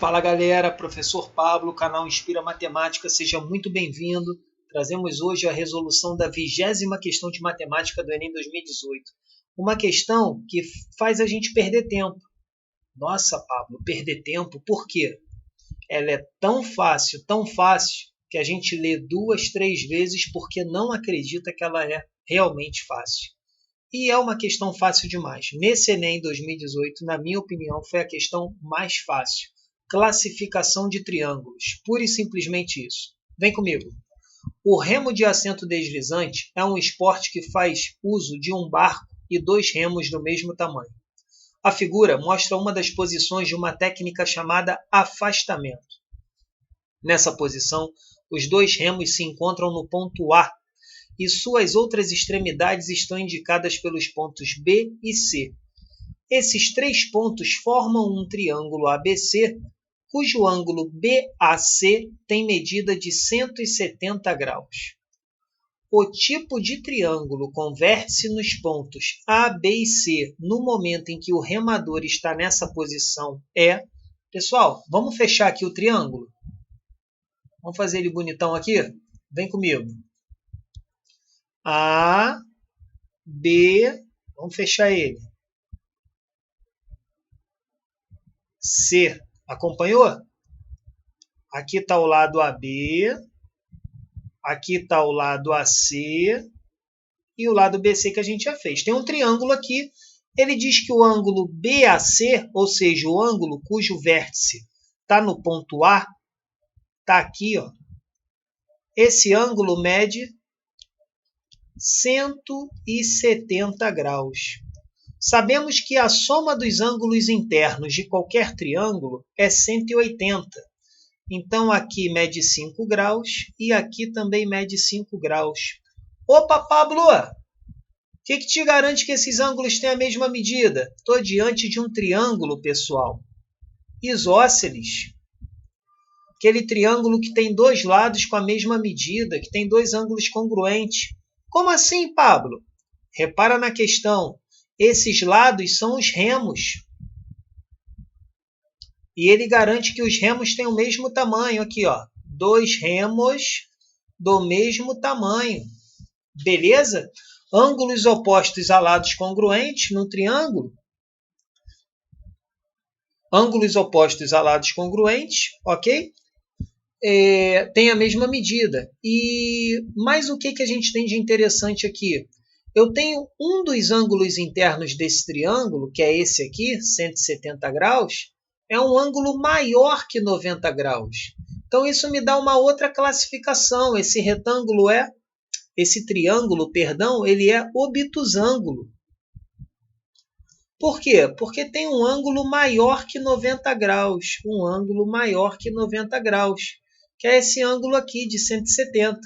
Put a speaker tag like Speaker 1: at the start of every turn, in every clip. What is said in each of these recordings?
Speaker 1: Fala galera, professor Pablo, canal Inspira Matemática, seja muito bem-vindo. Trazemos hoje a resolução da 20ª questão de matemática do Enem 2018. Uma questão que faz a gente perder tempo. Nossa, Pablo, perder tempo, por quê? Ela é tão fácil, que a gente lê 2, 3 vezes porque não acredita que ela é realmente fácil. E é uma questão fácil demais. Nesse Enem 2018, na minha opinião, foi a questão mais fácil. Classificação de triângulos. Pura e simplesmente isso. Vem comigo. O remo de assento deslizante é um esporte que faz uso de um barco e 2 remos do mesmo tamanho. A figura mostra uma das posições de uma técnica chamada afastamento. Nessa posição, os 2 remos se encontram no ponto A e suas outras extremidades estão indicadas pelos pontos B e C. Esses 3 pontos formam um triângulo ABC, cujo ângulo BAC tem medida de 170 graus. O tipo de triângulo com vértice nos pontos A, B e C no momento em que o remador está nessa posição é... Pessoal, vamos fechar aqui o triângulo? Vamos fazer ele bonitão aqui? Vem comigo. A, B, vamos fechar ele. C, acompanhou? Aqui está o lado AB, aqui está o lado AC e o lado BC que a gente já fez. Tem um triângulo aqui, ele diz que o ângulo BAC, ou seja, o ângulo cujo vértice está no ponto A, está aqui, ó. Esse ângulo mede 170 graus. Sabemos que a soma dos ângulos internos de qualquer triângulo é 180. Então, aqui mede 5 graus e aqui também mede 5 graus. Opa, Pablo! O que te garante que esses ângulos têm a mesma medida? Estou diante de um triângulo, pessoal. Isósceles. Aquele triângulo que tem 2 lados com a mesma medida, que tem 2 ângulos congruentes. Como assim, Pablo? Repara na questão. Esses lados são os remos. E ele garante que os remos têm o mesmo tamanho. Aqui, ó, 2 remos do mesmo tamanho. Beleza? Ângulos opostos a lados congruentes no triângulo. Ângulos opostos a lados congruentes, ok? Tem a mesma medida. Mas o que a gente tem de interessante aqui? Eu tenho um dos ângulos internos desse triângulo, que é esse aqui, 170 graus, é um ângulo maior que 90 graus. Então, isso me dá uma outra classificação. Esse triângulo, ele é obtusângulo. Por quê? Porque tem um ângulo maior que 90 graus. Um ângulo maior que 90 graus, que é esse ângulo aqui de 170.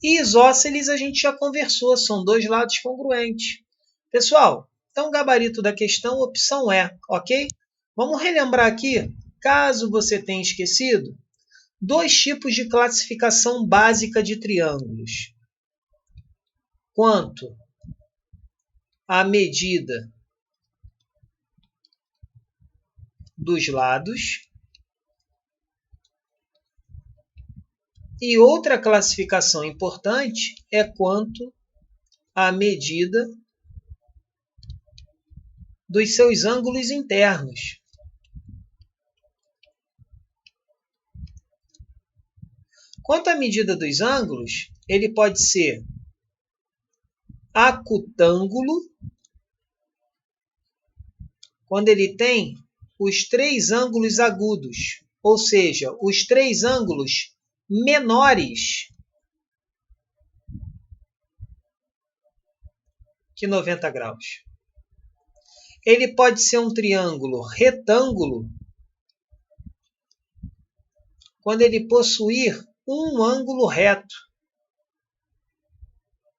Speaker 1: E isósceles a gente já conversou, são 2 lados congruentes. Pessoal, então o gabarito da questão, opção E, ok? Vamos relembrar aqui, caso você tenha esquecido, 2 tipos de classificação básica de triângulos. Quanto à medida dos lados. E outra classificação importante é quanto à medida dos seus ângulos internos. Quanto à medida dos ângulos, ele pode ser acutângulo, quando ele tem os 3 ângulos agudos, ou seja, os 3 ângulos menores que 90 graus. Ele pode ser um triângulo retângulo quando ele possuir um ângulo reto,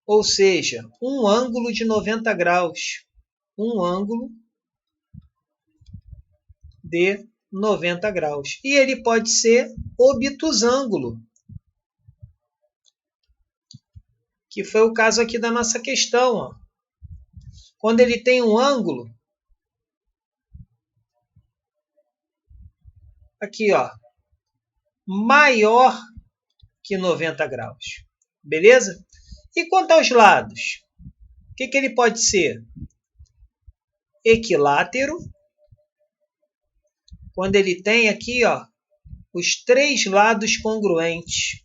Speaker 1: ou seja, um ângulo de 90 graus. Um ângulo de 90 graus. E ele pode ser obtusângulo, que foi o caso aqui da nossa questão. Ó. Quando ele tem um ângulo aqui, ó, maior que 90 graus. Beleza? E quanto aos lados? O que ele pode ser? Equilátero, quando ele tem aqui, ó, os três lados congruentes.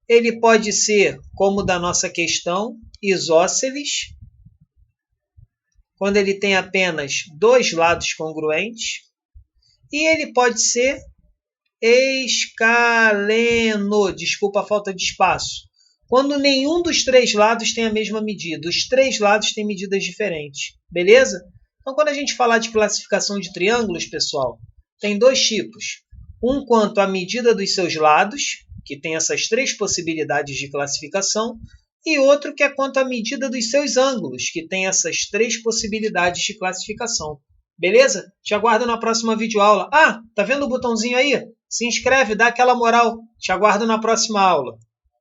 Speaker 1: Ele pode ser, como da nossa questão, isósceles, quando ele tem apenas dois lados congruentes. E ele pode ser escaleno, desculpa a falta de espaço, quando nenhum dos três lados tem a mesma medida. Os três lados têm medidas diferentes. Beleza? Então, quando a gente falar de classificação de triângulos, pessoal, tem dois tipos. Um quanto à medida dos seus lados, que tem essas três possibilidades de classificação, e outro que é quanto à medida dos seus ângulos, que tem essas três possibilidades de classificação. Beleza? Te aguardo na próxima videoaula. Ah, tá vendo o botãozinho aí? Se inscreve, dá aquela moral. Te aguardo na próxima aula.